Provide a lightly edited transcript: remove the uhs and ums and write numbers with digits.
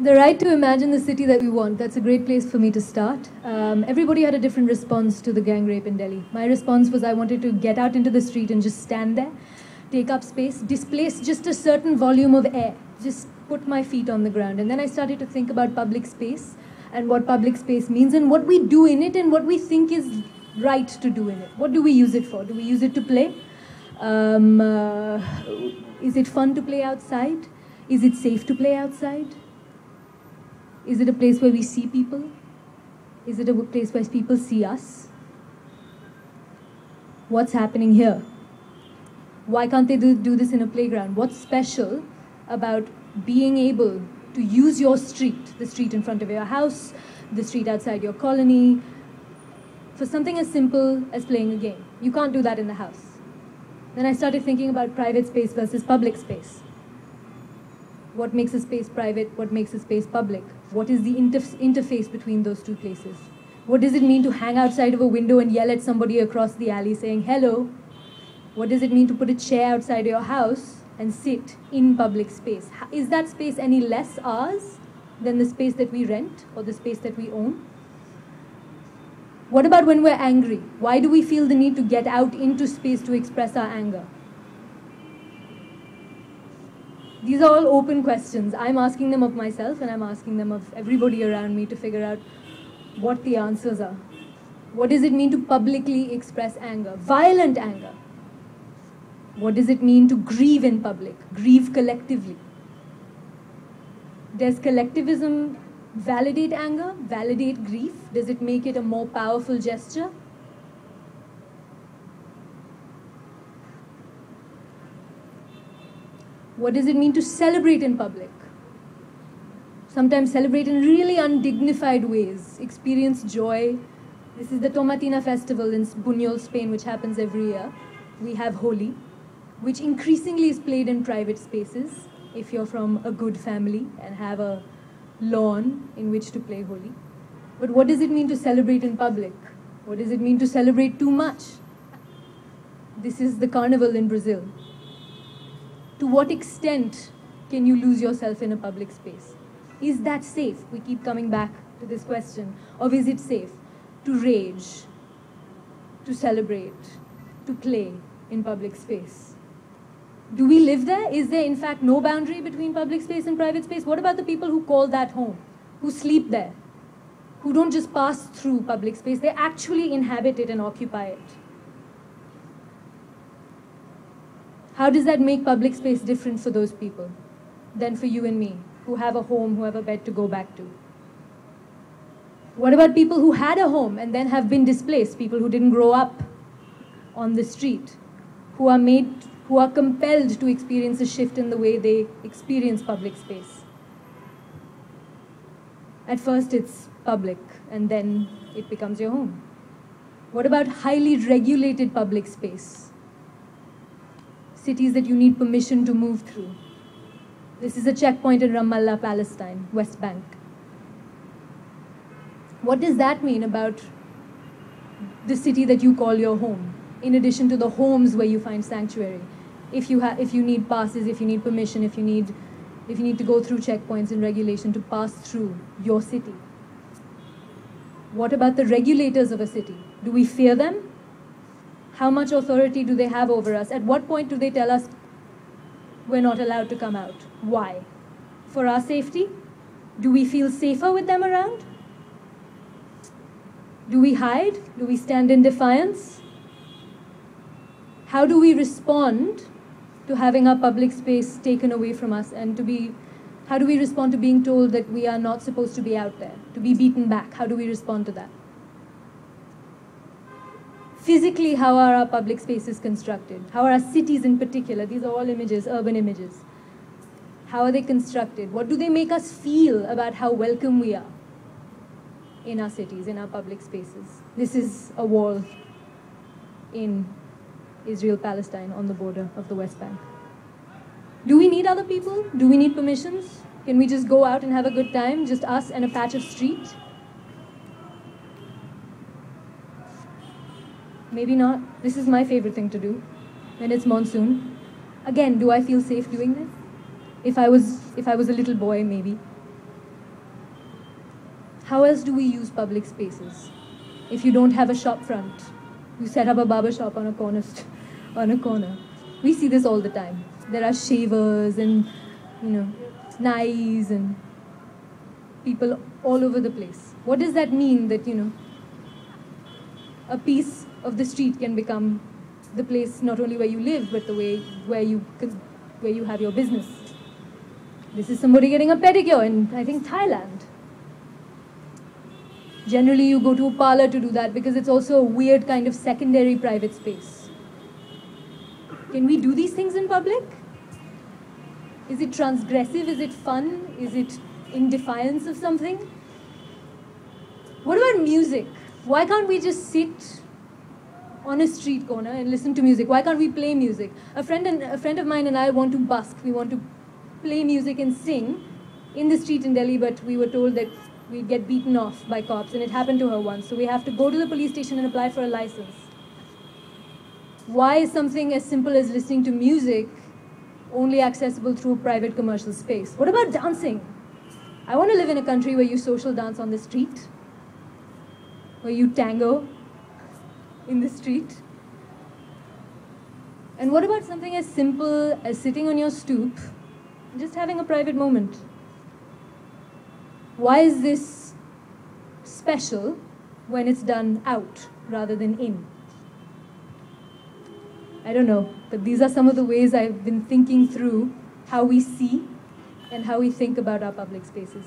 The right to imagine the city that we want. That's a great place for me to start. Everybody had a different response to the gang rape in Delhi. My response was I wanted to get out into the street and just stand there, take up space, displace just a certain volume of air, just put my feet on the ground. And then I started to think about public space and what public space means and what we do in it and what we think is right to do in it. What do we use it for? Do we use it to play? Is it fun to play outside? Is it safe to play outside? Is it a place where we see people? Is it a place where people see us? What's happening here? Why can't they do this in a playground? What's special about being able to use your street, the street in front of your house, the street outside your colony, for something as simple as playing a game? You can't do that in the house. Then I started thinking about private space versus public space. What makes a space private? What makes a space public? What is the interface between those two places? What does it mean to hang outside of a window and yell at somebody across the alley saying, hello? What does it mean to put a chair outside your house and sit in public space? Is that space any less ours than the space that we rent or the space that we own? What about when we're angry? Why do we feel the need to get out into space to express our anger? These are all open questions. I'm asking them of myself and I'm asking them of everybody around me to figure out what the answers are. What does it mean to publicly express anger? Violent anger. What does it mean to grieve in public? Grieve collectively. Does collectivism validate anger? Validate grief? Does it make it a more powerful gesture? What does it mean to celebrate in public? Sometimes celebrate in really undignified ways. Experience joy. This is the Tomatina festival in Buñol, Spain, which happens every year. We have Holi, which increasingly is played in private spaces if you're from a good family and have a lawn in which to play Holi. But what does it mean to celebrate in public? What does it mean to celebrate too much? This is the carnival in Brazil. To what extent can you lose yourself in a public space? Is that safe? We keep coming back to this question of is it safe to rage, to celebrate, to play in public space? Do we live there? Is there in fact no boundary between public space and private space? What about the people who call that home, who sleep there, who don't just pass through public space, they actually inhabit it and occupy it? How does that make public space different for those people than for you and me, who have a home, who have a bed to go back to? What about people who had a home and then have been displaced, people who didn't grow up on the street, who are compelled to experience a shift in the way they experience public space? At first it's public, and then it becomes your home. What about highly regulated public space? Cities that you need permission to move through. This is a checkpoint in Ramallah, Palestine, West Bank. What does that mean about the city that you call your home, in addition to the homes where you find sanctuary? If you need passes, if you need permission, if you need to go through checkpoints and regulation to pass through your city. What about the regulators of a city? Do we fear them? How much authority do they have over us? At what point do they tell us we're not allowed to come out? Why? For our safety? Do we feel safer with them around? Do we hide? Do we stand in defiance? How do we respond to having our public space taken away from us, and how do we respond to being told that we are not supposed to be out there, to be beaten back? How do we respond to that? Physically, how are our public spaces constructed? How are our cities in particular? These are all images, urban images. How are they constructed? What do they make us feel about how welcome we are in our cities, in our public spaces? This is a wall in Israel-Palestine on the border of the West Bank. Do we need other people? Do we need permissions? Can we just go out and have a good time, just us and a patch of street? Maybe not. This is my favorite thing to do when it's monsoon. Again, do I feel safe doing this? If I was a little boy, maybe. how else do we use public spaces? If you don't have a shop front, you set up a barber shop on a corner. We see this all the time. There are shavers and, knives and people all over the place. What does that mean that, a piece of the street can become the place not only where you live, but the way where you have your business? This is somebody getting a pedicure in, I think, Thailand. Generally, you go to a parlor to do that because it's also a weird kind of secondary private space. Can we do these things in public? Is it transgressive? Is it fun? Is it in defiance of something? What about music? Why can't we just sit on a street corner and listen to music? Why can't we play music? A friend of mine and I want to busk. We want to play music and sing in the street in Delhi, but we were told that we'd get beaten off by cops, and it happened to her once. So we have to go to the police station and apply for a license. Why is something as simple as listening to music only accessible through a private commercial space? What about dancing? I want to live in a country where you social dance on the street, where you tango in the street. And what about something as simple as sitting on your stoop and just having a private moment? Why is this special when it's done out rather than in? I don't know, but these are some of the ways I've been thinking through how we see and how we think about our public spaces.